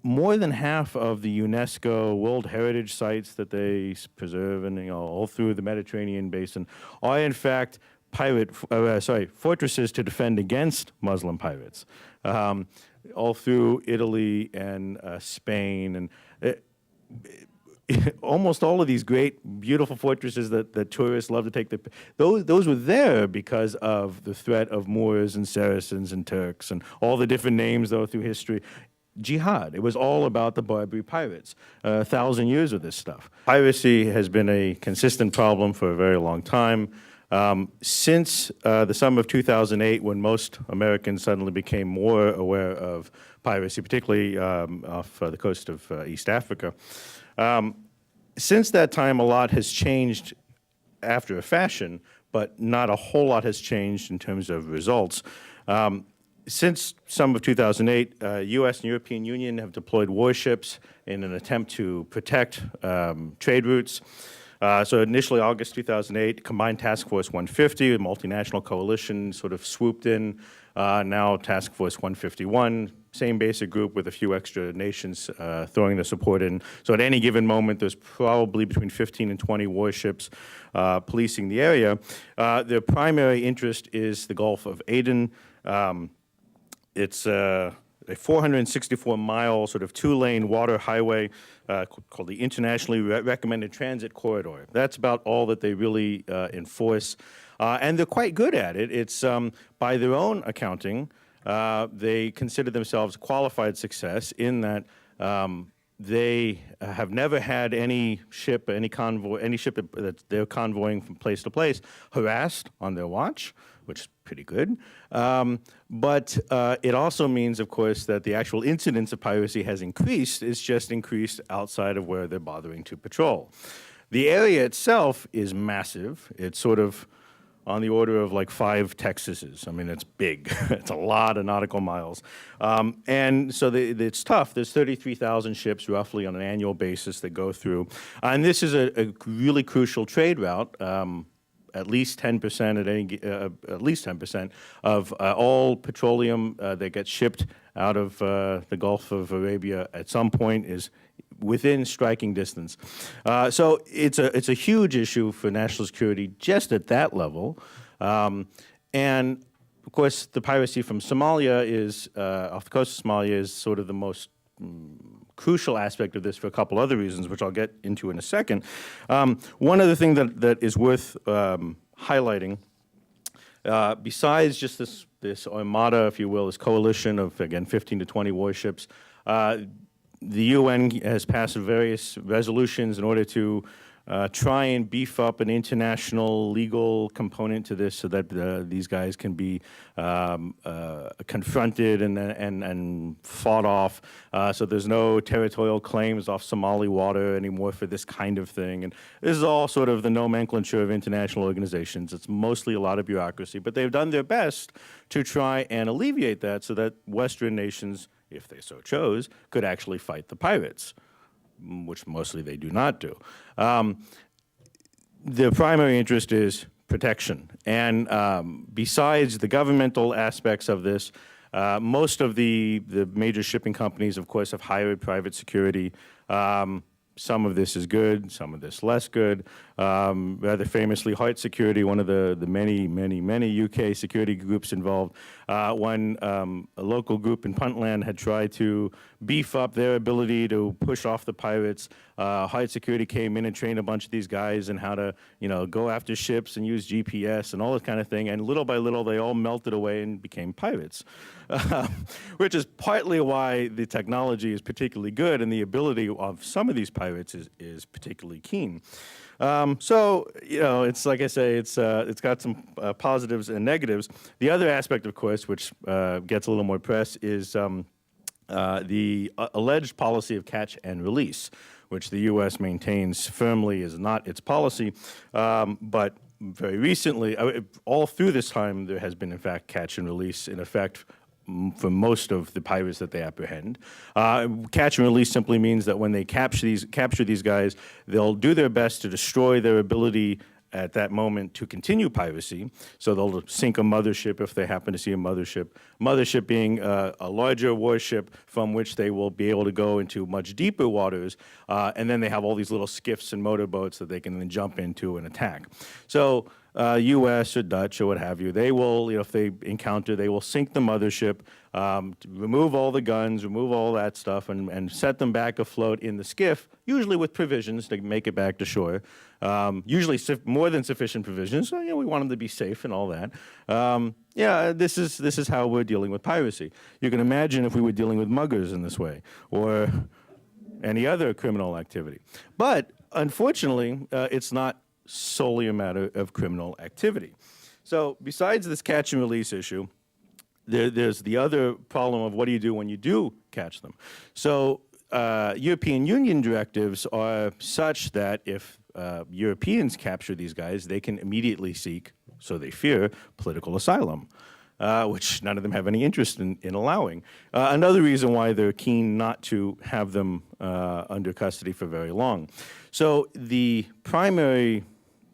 more than half of the UNESCO World Heritage sites that they preserve, and all through the Mediterranean basin, are in fact fortresses to defend against Muslim pirates, all through Italy and Spain, and almost all of these great, beautiful fortresses that tourists love to take. Those were there because of the threat of Moors and Saracens and Turks and all the different names, though, through history. Jihad. It was all about the Barbary pirates. 1,000 years of this stuff. Piracy has been a consistent problem for a very long time. Since the summer of 2008, when most Americans suddenly became more aware of piracy, particularly off the coast of East Africa, since that time, a lot has changed after a fashion, but not a whole lot has changed in terms of results. Since summer of 2008, U.S. and European Union have deployed warships in an attempt to protect trade routes. So initially, August 2008, Combined Task Force 150, a multinational coalition, sort of swooped in. Now Task Force 151, same basic group with a few extra nations throwing their support in. So at any given moment, there's probably between 15 and 20 warships policing the area. Their primary interest is the Gulf of Aden. It's a 464-mile sort of two-lane water highway called the Internationally Recommended Transit Corridor. That's about all that they really enforce. And they're quite good at it. It's, by their own accounting, they consider themselves a qualified success in that they have never had any ship, any ship that they're convoying from place to place harassed on their watch, which is pretty good. But it also means, of course, that the actual incidence of piracy has increased. It's just increased outside of where they're bothering to patrol. The area itself is massive. It's sort of on the order of like 5 Texases. I mean, it's big. It's a lot of nautical miles. And so it's tough. There's 33,000 ships roughly on an annual basis that go through. And this is a really crucial trade route. At least 10% at least 10% of all petroleum that gets shipped out of the Gulf of Arabia at some point is within striking distance. So it's a huge issue for national security just at that level. And of course, the piracy from Somalia is off the coast of Somalia is sort of the most crucial aspect of this for a couple other reasons, which I'll get into in a second. One other thing that is worth highlighting, besides just this armada, if you will, this coalition of, again, 15 to 20 warships, the UN has passed various resolutions in order to try and beef up an international legal component to this so that these guys can be confronted and fought off. So there's no territorial claims off Somali water anymore for this kind of thing. And this is all sort of the nomenclature of international organizations. It's mostly a lot of bureaucracy, but they've done their best to try and alleviate that so that Western nations, if they so chose, could actually fight the pirates, which mostly they do not do. Their primary interest is protection. And besides the governmental aspects of this, most of the major shipping companies, of course, have hired private security. Some of this is good, some of this less good. Rather famously, Heart Security, one of the many UK security groups involved, when a local group in Puntland had tried to beef up their ability to push off the pirates, Heart Security came in and trained a bunch of these guys in how to, go after ships and use GPS and all this kind of thing. And little by little, they all melted away and became pirates, which is partly why the technology is particularly good and the ability of some of these pirates is particularly keen. So, it's like I say, it's got some positives and negatives. The other aspect, of course, which gets a little more press, is the alleged policy of catch and release, which the U.S. maintains firmly is not its policy. But very recently, all through this time, there has been, in fact, catch and release in effect for most of the pirates that they apprehend. Catch and release simply means that when they capture these guys, they'll do their best to destroy their ability at that moment to continue piracy. So they'll sink a mothership if they happen to see a mothership. Mothership being a larger warship from which they will be able to go into much deeper waters. And then they have all these little skiffs and motorboats that they can then jump into and attack. So U.S. or Dutch or what have you, they will, if they encounter, they will sink the mothership, remove all the guns, remove all that stuff, and set them back afloat in the skiff, usually with provisions to make it back to shore. Usually more than sufficient provisions. So, we want them to be safe and all that. This is how we're dealing with piracy. You can imagine if we were dealing with muggers in this way, or any other criminal activity. But unfortunately, it's not solely a matter of criminal activity. So besides this catch and release issue, there's the other problem of what do you do when you do catch them. So European Union directives are such that if Europeans capture these guys, they can immediately seek, so they fear, political asylum, which none of them have any interest in allowing. Another reason why they're keen not to have them under custody for very long. So the primary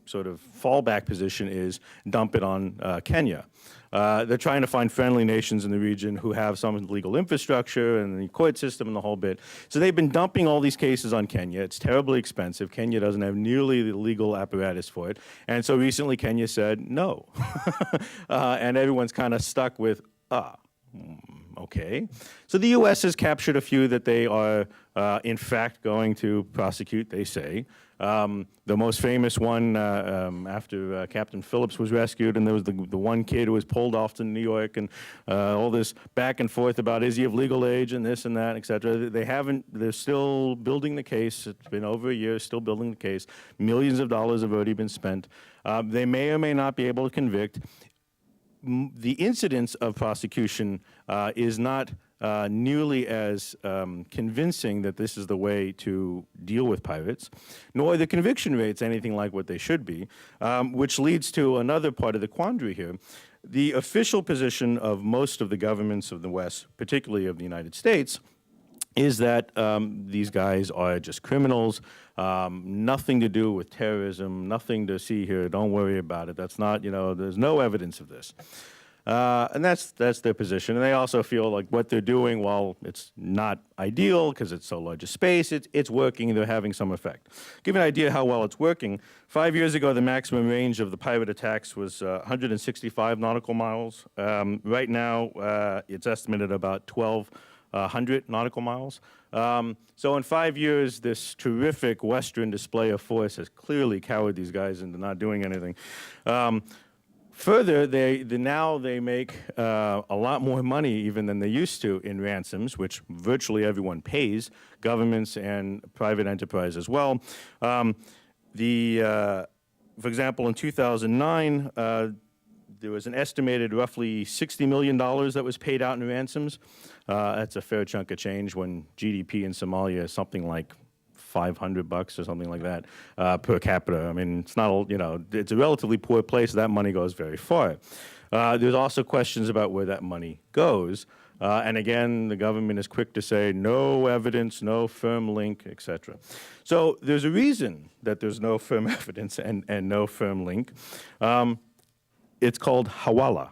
sort of fallback position is dump it on Kenya. They're trying to find friendly nations in the region who have some legal infrastructure and the court system and the whole bit. So they've been dumping all these cases on Kenya. It's terribly expensive. Kenya doesn't have nearly the legal apparatus for it. And so recently Kenya said no. And everyone's kind of stuck with, okay. So the U.S. has captured a few that they are, in fact, going to prosecute, they say. The most famous one after Captain Phillips was rescued, and there was the one kid who was pulled off to New York, and all this back and forth about is he of legal age and this and that, et cetera. They're still building the case. It's been over a year, still building the case. Millions of dollars have already been spent. They may or may not be able to convict. The incidence of prosecution is not nearly as convincing that this is the way to deal with pirates, nor the conviction rates anything like what they should be, which leads to another part of the quandary here. The official position of most of the governments of the West, particularly of the United States, is that these guys are just criminals, nothing to do with terrorism, nothing to see here, don't worry about it. That's not, there's no evidence of this. And that's their position. And they also feel like what they're doing, while it's not ideal because it's so large a space, it's working and they're having some effect. Give you an idea how well it's working. 5 years ago, the maximum range of the pirate attacks was 165 nautical miles. Right now, it's estimated about 1,200 nautical miles. So in 5 years, this terrific Western display of force has clearly cowed these guys into not doing anything. Further, now they make a lot more money even than they used to in ransoms, which virtually everyone pays, governments and private enterprise as well. For example, in 2009, there was an estimated roughly $60 million that was paid out in ransoms. That's a fair chunk of change when GDP in Somalia is something like $500 or something like that per capita. I mean, it's not, it's a relatively poor place. That money goes very far. There's also questions about where that money goes. And again, the government is quick to say no evidence, no firm link, et cetera. So there's a reason that there's no firm evidence and no firm link. It's called hawala.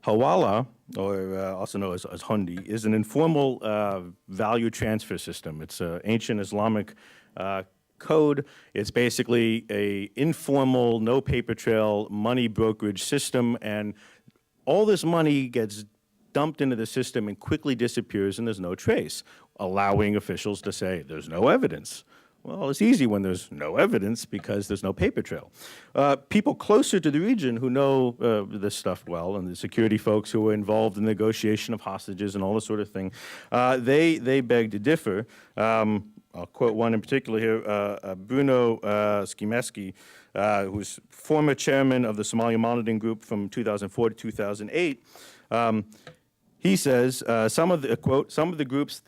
Hawala, or also known as hundi, is an informal value transfer system. It's an ancient Islamic code. It's basically a informal, no paper trail money brokerage system, and all this money gets dumped into the system and quickly disappears, and there's no trace, allowing officials to say there's no evidence. Well, it's easy when there's no evidence because there's no paper trail. People closer to the region who know this stuff well, and the security folks who were involved in the negotiation of hostages and all this sort of thing, they beg to differ. I'll quote one in particular here, Bruno Skimeski, who's former chairman of the Somalia Monitoring Group from 2004 to 2008. He says, some of the groups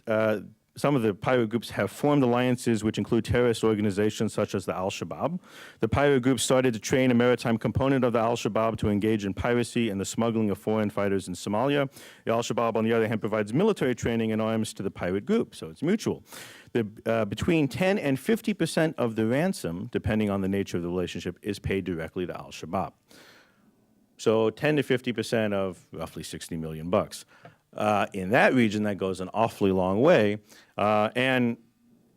some of the pirate groups have formed alliances which include terrorist organizations such as the Al-Shabaab. The pirate group started to train a maritime component of the Al-Shabaab to engage in piracy and the smuggling of foreign fighters in Somalia. The Al-Shabaab, on the other hand, provides military training and arms to the pirate group, so it's mutual. Between 10 and 50% of the ransom, depending on the nature of the relationship, is paid directly to Al-Shabaab. So 10 to 50% of roughly 60 million bucks. In that region, that goes an awfully long way. And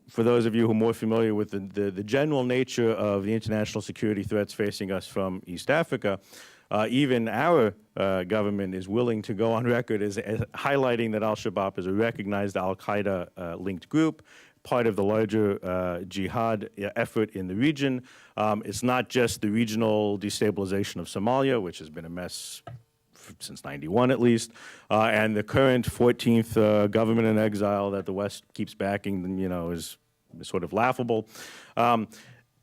for those of you who are more familiar with the general nature of the international security threats facing us from East Africa, even our government is willing to go on record as highlighting that Al-Shabaab is a recognized Al-Qaeda linked group, part of the larger jihad effort in the region. It's not just the regional destabilization of Somalia, which has been a mess since 91 at least, and the current 14th government in exile that the West keeps backing, is sort of laughable.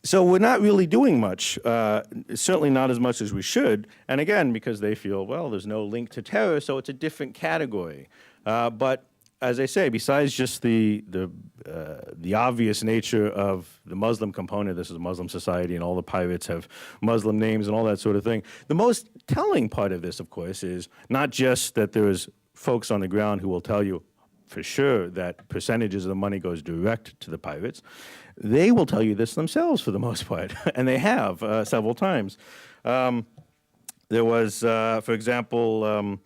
So we're not really doing much, certainly not as much as we should, and again, because they feel, well, there's no link to terror, so it's a different category. But as I say, besides just the obvious nature of the Muslim component, this is a Muslim society and all the pirates have Muslim names and all that sort of thing, the most telling part of this, of course, is not just that there is folks on the ground who will tell you for sure that percentages of the money goes direct to the pirates. They will tell you this themselves for the most part, and they have several times. There was, for example,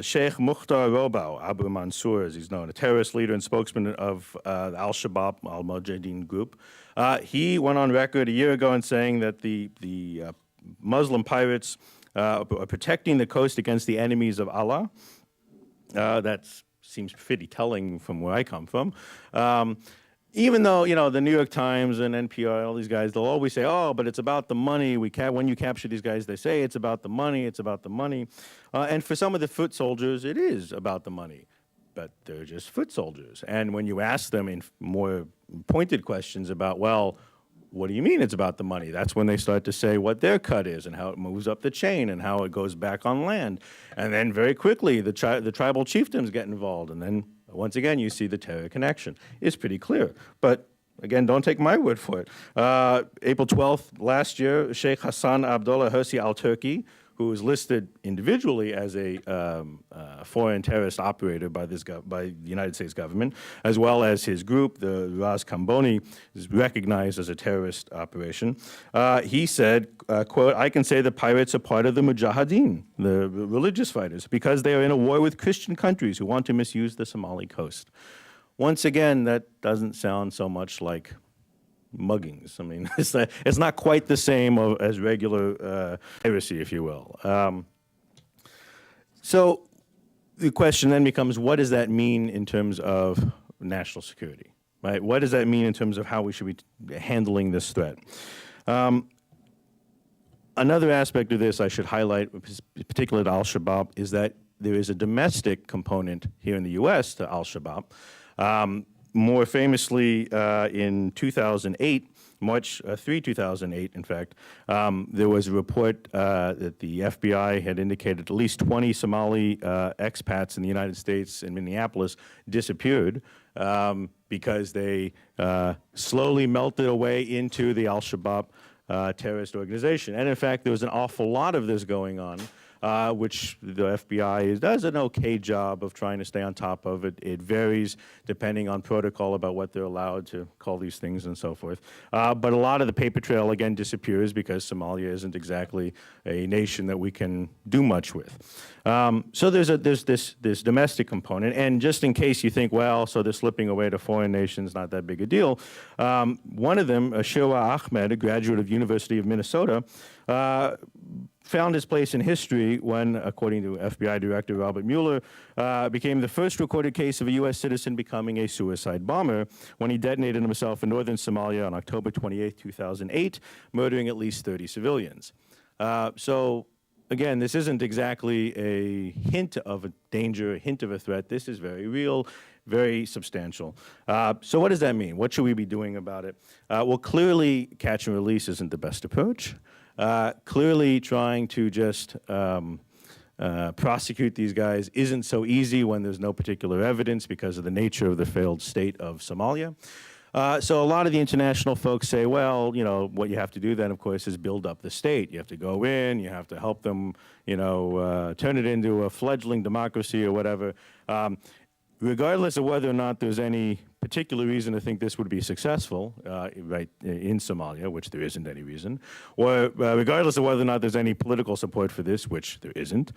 Sheikh Mukhtar Robau Abu Mansour, as he's known, a terrorist leader and spokesman of the Al-Shabaab, Al-Mujahideen group. He went on record a year ago in saying that the Muslim pirates are protecting the coast against the enemies of Allah. That seems pretty telling from where I come from. Even though, the New York Times and NPR, all these guys, they'll always say, oh, but it's about the money. When you capture these guys, they say it's about the money, it's about the money. And for some of the foot soldiers, it is about the money. But they're just foot soldiers. And when you ask them in more pointed questions about, well, what do you mean it's about the money? That's when they start to say what their cut is and how it moves up the chain and how it goes back on land. And then very quickly, the tribal chieftains get involved. And then once again, you see the terror connection. It's pretty clear. But again, don't take my word for it. April 12th last year, Sheikh Hassan Abdullah Hersi al-Turki, who was listed individually as a foreign terrorist operator by the United States government, as well as his group, the Ras Kamboni, is recognized as a terrorist operation. He said, quote, I can say the pirates are part of the Mujahideen, the religious fighters, because they are in a war with Christian countries who want to misuse the Somali coast. Once again, that doesn't sound so much like muggings. I mean, it's not quite the same as regular piracy, if you will. So the question then becomes, what does that mean in terms of national security, right? What does that mean in terms of how we should be handling this threat? Another aspect of this I should highlight, particularly to Al-Shabaab, is that there is a domestic component here in the U.S. to Al-Shabaab. More famously, in 2008, March 3, 2008, in fact, there was a report that the FBI had indicated at least 20 Somali expats in the United States in Minneapolis disappeared because they slowly melted away into the Al-Shabaab terrorist organization. And in fact, there was an awful lot of this going on, which the FBI does an okay job of trying to stay on top of. It varies depending on protocol about what they're allowed to call these things and so forth. But a lot of the paper trail, again, disappears because Somalia isn't exactly a nation that we can do much with. So there's this domestic component. And just in case you think, well, so they're slipping away to foreign nations, not that big a deal. One of them, Shewa Ahmed, a graduate of University of Minnesota, found his place in history when, according to FBI Director Robert Mueller, became the first recorded case of a U.S. citizen becoming a suicide bomber when he detonated himself in northern Somalia on October 28, 2008, murdering at least 30 civilians. So, again, this isn't exactly a hint of a danger, a hint of a threat. This is very real, very substantial. So what does that mean? What should we be doing about it? Well, clearly, catch and release isn't the best approach. Clearly trying to just prosecute these guys isn't so easy when there's no particular evidence because of the nature of the failed state of Somalia. So a lot of the international folks say, well, you know, what you have to do then, of course, is build up the state. You have to go in, you have to help them, you know, turn it into a fledgling democracy or whatever. Regardless of whether or not there's any particular reason to think this would be successful, right, in Somalia, which there isn't any reason, or regardless of whether or not there's any political support for this, which there isn't,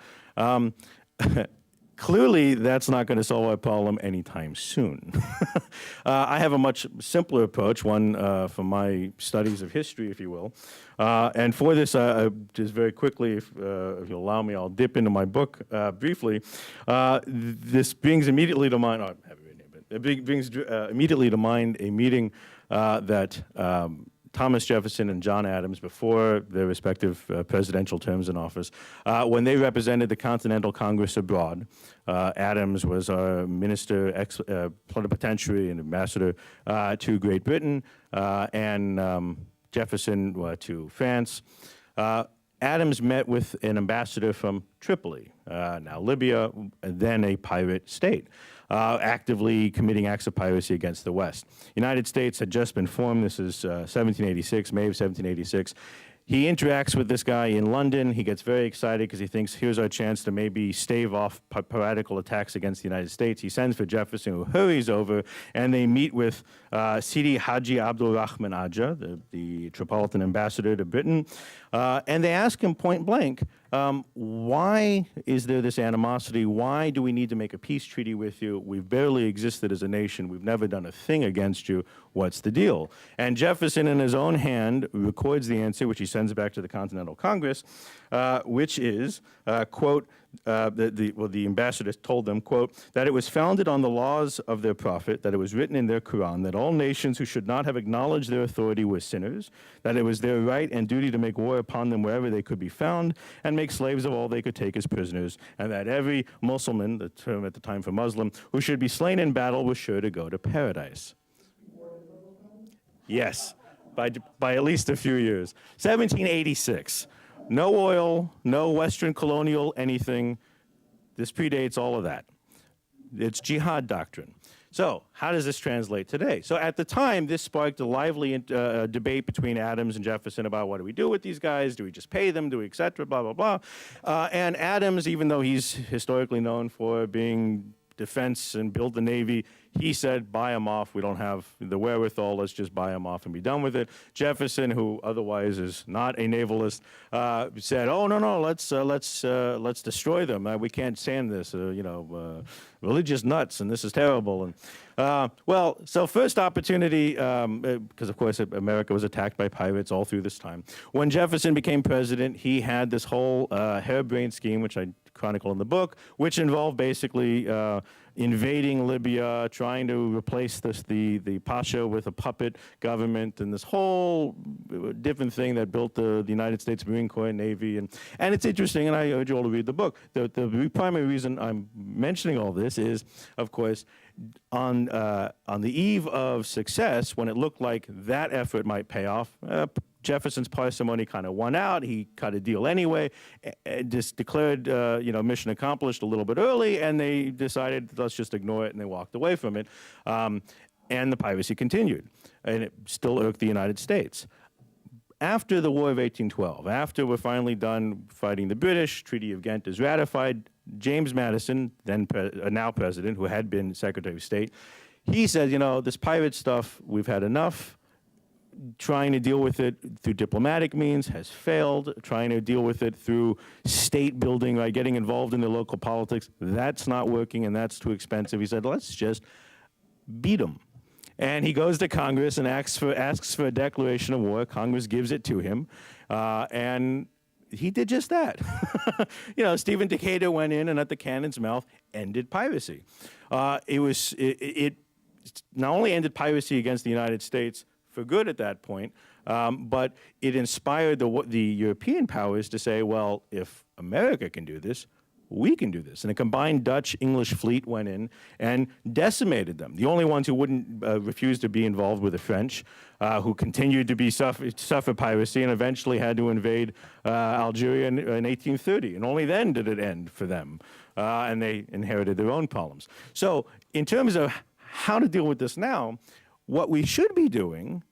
clearly that's not going to solve our problem anytime soon. I have a much simpler approach, one from my studies of history, if you will. And for this, just very quickly, if you'll allow me, I'll dip into my book briefly. This brings immediately to mind, oh, I have it written here, but it brings immediately to mind a meeting that Thomas Jefferson and John Adams, before their respective presidential terms in office, when they represented the Continental Congress abroad. Adams was our minister, plenipotentiary and ambassador to Great Britain, and Jefferson to France. Adams met with an ambassador from Tripoli, now Libya, then a pirate state, actively committing acts of piracy against the West. United States had just been formed. This is 1786, May of 1786. He interacts with this guy in London. He gets very excited because he thinks, here's our chance to maybe stave off piratical attacks against the United States. He sends for Jefferson, who hurries over, and they meet with Sidi Haji Abdul Rahman Aja, the Tripolitan ambassador to Britain, and they ask him point blank, why is there this animosity? Why do we need to make a peace treaty with you? We've barely existed as a nation. We've never done a thing against you. What's the deal? And Jefferson, in his own hand, records the answer, which he sends back to the Continental Congress, which is, quote, the ambassador told them, quote, that it was founded on the laws of their prophet, that it was written in their Quran, that all nations who should not have acknowledged their authority were sinners, that it was their right and duty to make war upon them wherever they could be found, and make slaves of all they could take as prisoners, and that every Muslim, the term at the time for Muslim, who should be slain in battle was sure to go to paradise. Yes, by at least a few years. 1786. No oil, no Western colonial anything. This predates all of that. It's jihad doctrine. So how does this translate today? So at the time, this sparked a lively debate between Adams and Jefferson about what do we do with these guys? Do we just pay them? Do we, et cetera, blah, blah, blah. And Adams, even though he's historically known for being defense and build the Navy, he said, buy them off. We don't have the wherewithal. Let's just buy them off and be done with it. Jefferson, who otherwise is not a navalist, said, oh, no, let's destroy them. We can't stand this, religious nuts, and this is terrible. And well, so first opportunity, because of course America was attacked by pirates all through this time. When Jefferson became president, he had this whole harebrained scheme, which I chronicle in the book, which involved basically invading Libya, trying to replace the Pasha with a puppet government, and this whole different thing that built the United States Marine Corps and Navy. And it's interesting, and I urge you all to read the book. The primary reason I'm mentioning all this is, of course, on the eve of success, when it looked like that effort might pay off, Jefferson's parsimony kind of won out. He cut a deal anyway, just declared, mission accomplished a little bit early, and they decided, let's just ignore it, and they walked away from it. And the piracy continued, and it still irked the United States. After the War of 1812, after we're finally done fighting the British, Treaty of Ghent is ratified, James Madison, then now president, who had been Secretary of State, he said, this pirate stuff, we've had enough. Trying to deal with it through diplomatic means has failed. Trying to deal with it through state building, right, getting involved in the local politics, that's not working and that's too expensive. He said, let's just beat them. And he goes to Congress and asks for a declaration of war. Congress gives it to him, and he did just that. Stephen Decatur went in and at the cannon's mouth ended piracy. It not only ended piracy against the United States for good at that point, but it inspired the European powers to say, well, if America can do this, we can do this. And a combined Dutch-English fleet went in and decimated them. The only ones who wouldn't refuse to be involved were the French, who continued to be suffer piracy and eventually had to invade Algeria in 1830. And only then did it end for them. And they inherited their own problems. So in terms of how to deal with this now, what we should be doing,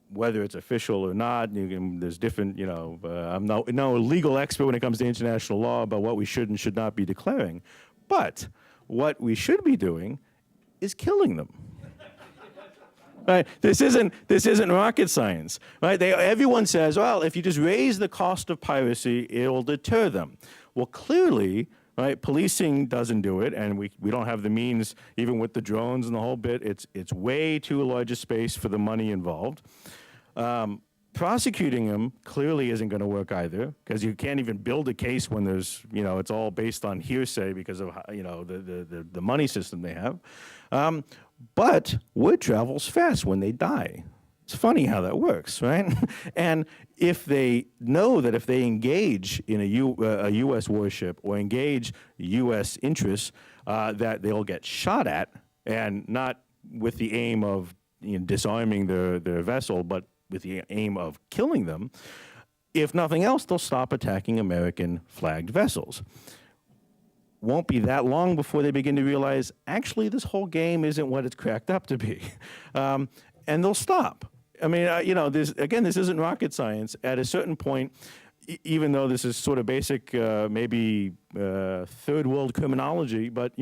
whether it's official or not, there's different, I'm no legal expert when it comes to international law about what we should and should not be declaring. But what we should be doing is killing them. Right? This isn't rocket science. Right? Everyone says, well, if you just raise the cost of piracy, it'll deter them. Well, clearly, right, policing doesn't do it, and we don't have the means, even with the drones and the whole bit. It's way too large a space for the money involved. Prosecuting them clearly isn't going to work either, because you can't even build a case when there's, it's all based on hearsay because of, the money system they have. But word travels fast when they die. It's funny how that works, right? And if they know that if they engage in a U.S. warship or engage U.S. interests, that they'll get shot at, and not with the aim of disarming their vessel, but with the aim of killing them, if nothing else, they'll stop attacking American flagged vessels. Won't be that long before they begin to realize, actually, this whole game isn't what it's cracked up to be. And they'll stop. I mean, this isn't rocket science. At a certain point, even though this is sort of basic, maybe third world criminology, but,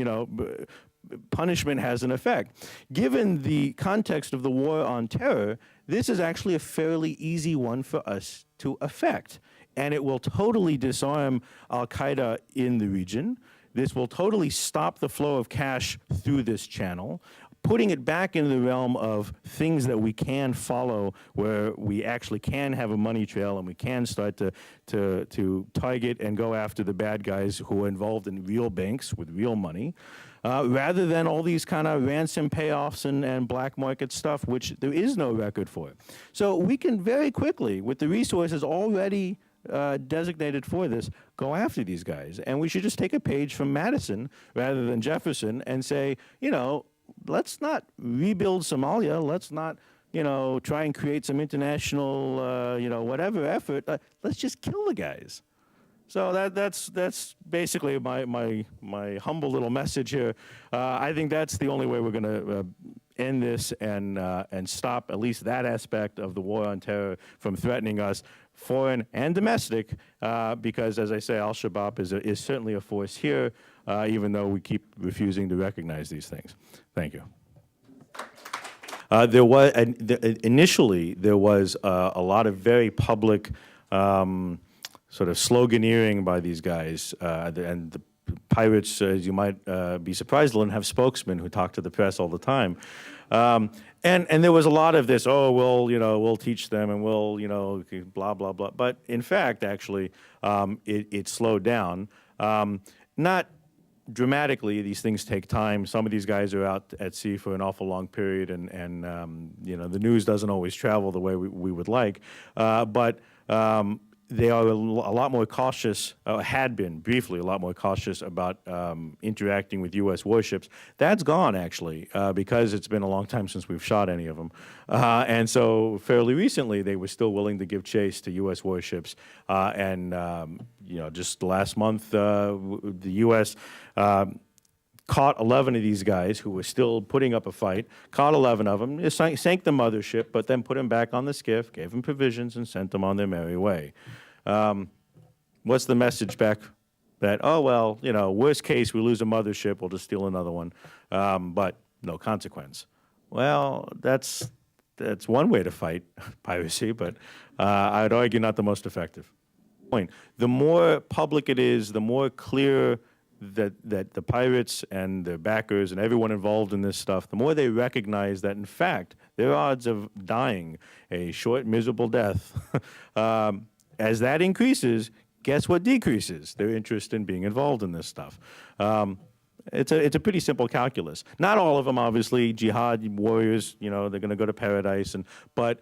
punishment has an effect. Given the context of the war on terror, this is actually a fairly easy one for us to affect. And it will totally disarm al-Qaeda in the region. This will totally stop the flow of cash through this channel, putting it back into the realm of things that we can follow, where we actually can have a money trail and we can start to target and go after the bad guys who are involved in real banks with real money, rather than all these kind of ransom payoffs and black market stuff, which there is no record for. So we can very quickly, with the resources already designated for this, go after these guys. And we should just take a page from Madison rather than Jefferson and say, let's not rebuild Somalia. Let's not, try and create some international, whatever effort. Let's just kill the guys. So that's basically my humble little message here. I think that's the only way we're going to end this and stop at least that aspect of the war on terror from threatening us, foreign and domestic, because, as I say, Al-Shabaab is certainly a force here, even though we keep refusing to recognize these things. Thank you. Initially, there was a lot of very public sort of sloganeering by these guys, and the pirates, as you might be surprised, don't have spokesmen who talk to the press all the time. And there was a lot of this, we'll teach them and we'll, blah, blah, blah. But in fact, actually, it slowed down. Not dramatically. These things take time. Some of these guys are out at sea for an awful long period, and the news doesn't always travel the way we would like. But they are a lot more cautious, had been briefly a lot more cautious about interacting with U.S. warships. That's gone, actually, because it's been a long time since we've shot any of them. And so fairly recently, they were still willing to give chase to U.S. warships. Just last month, the U.S. Caught 11 of these guys who were still putting up a fight, caught 11 of them, sank the mothership, but then put them back on the skiff, gave them provisions, and sent them on their merry way. What's the message back? That, worst case, we lose a mothership, we'll just steal another one, but no consequence. Well, that's one way to fight piracy, but I'd argue not the most effective. The more public it is, the more clear that the pirates and their backers and everyone involved in this stuff, the more they recognize that, in fact, their odds of dying a short, miserable death, as that increases, guess what decreases? Their interest in being involved in this stuff. It's a pretty simple calculus. Not all of them, obviously, jihad warriors, they're going to go to paradise, but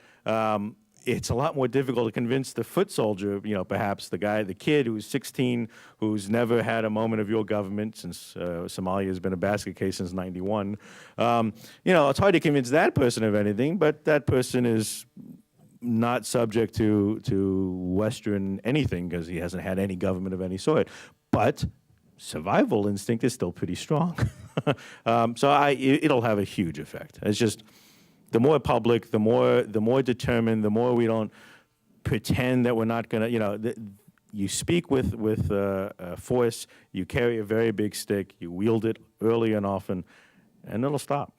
it's a lot more difficult to convince the foot soldier, perhaps the kid who's 16, who's never had a moment of your government since Somalia has been a basket case since 91. It's hard to convince that person of anything, but that person is not subject to Western anything because he hasn't had any government of any sort. But survival instinct is still pretty strong. It'll have a huge effect. It's just the more public, the more determined, the more we don't pretend that we're not going to, you speak with force, you carry a very big stick, you wield it early and often, and it'll stop.